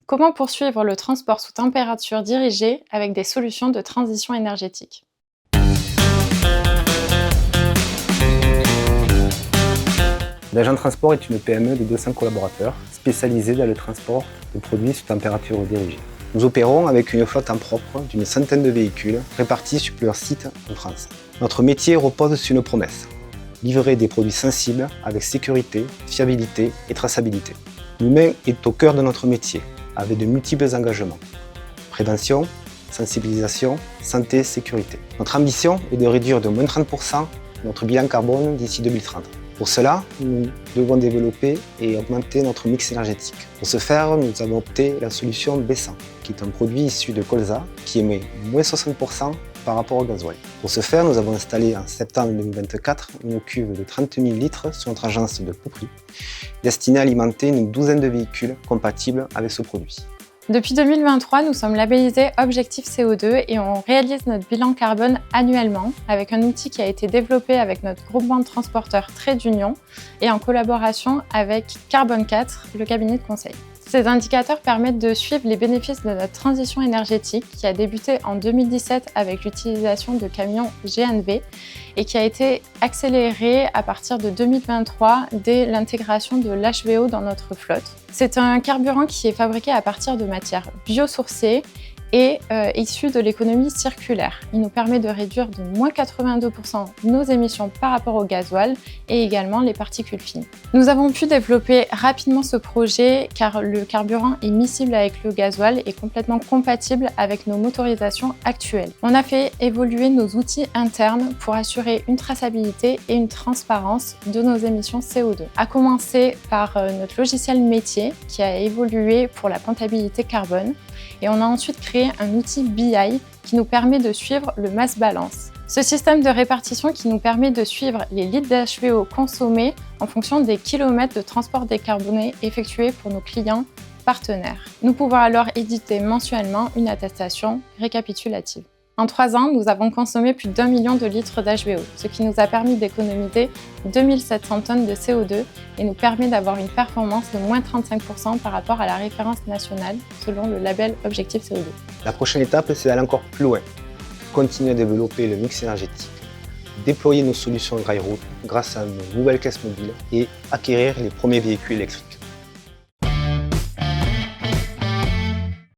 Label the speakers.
Speaker 1: Comment poursuivre le transport sous température dirigée avec des solutions de transition énergétique?
Speaker 2: L'agent transport est une PME de 200 collaborateurs spécialisée dans le transport de produits sous température dirigée. Nous opérons avec une flotte en propre d'une centaine de véhicules répartis sur plusieurs sites en France. Notre métier repose sur une promesse: livrer des produits sensibles avec sécurité, fiabilité et traçabilité. L'humain est au cœur de notre métier, avec de multiples engagements. Prévention, sensibilisation, santé, sécurité. Notre ambition est de réduire de moins 30% notre bilan carbone d'ici 2030. Pour cela, nous devons développer et augmenter notre mix énergétique. Pour ce faire, nous avons opté la solution B100, qui est un produit issu de colza qui émet moins 60% par rapport au gasoil. Pour ce faire, nous avons installé en septembre 2024 une cuve de 30 000 litres sur notre agence de Poupry, destinée à alimenter une douzaine de véhicules compatibles avec ce produit.
Speaker 1: Depuis 2023, nous sommes labellisés Objectif CO2 et on réalise notre bilan carbone annuellement avec un outil qui a été développé avec notre groupement de transporteurs Trait d'Union et en collaboration avec Carbone 4, le cabinet de conseil. Ces indicateurs permettent de suivre les bénéfices de notre transition énergétique qui a débuté en 2017 avec l'utilisation de camions GNV et qui a été accélérée à partir de 2023 dès l'intégration de l'HVO dans notre flotte. C'est un carburant qui est fabriqué à partir de matières biosourcées et issu de l'économie circulaire. Il nous permet de réduire de moins 82% nos émissions par rapport au gasoil et également les particules fines. Nous avons pu développer rapidement ce projet car le carburant est miscible avec le gasoil et complètement compatible avec nos motorisations actuelles. On a fait évoluer nos outils internes pour assurer une traçabilité et une transparence de nos émissions CO2. À commencer par notre logiciel métier qui a évolué pour la comptabilité carbone. Et on a ensuite créé un outil BI qui nous permet de suivre le mass balance. Ce système de répartition qui nous permet de suivre les litres d'HVO consommés en fonction des kilomètres de transport décarboné effectués pour nos clients partenaires. Nous pouvons alors éditer mensuellement une attestation récapitulative. En 3 ans, nous avons consommé plus d'1 million de litres d'HVO, ce qui nous a permis d'économiser 2700 tonnes de CO2 et nous permet d'avoir une performance de moins 35% par rapport à la référence nationale selon le label Objectif CO2.
Speaker 2: La prochaine étape, c'est d'aller encore plus loin. Continuer à développer le mix énergétique, déployer nos solutions rail-route grâce à nos nouvelles caisses mobiles et acquérir les premiers véhicules électriques.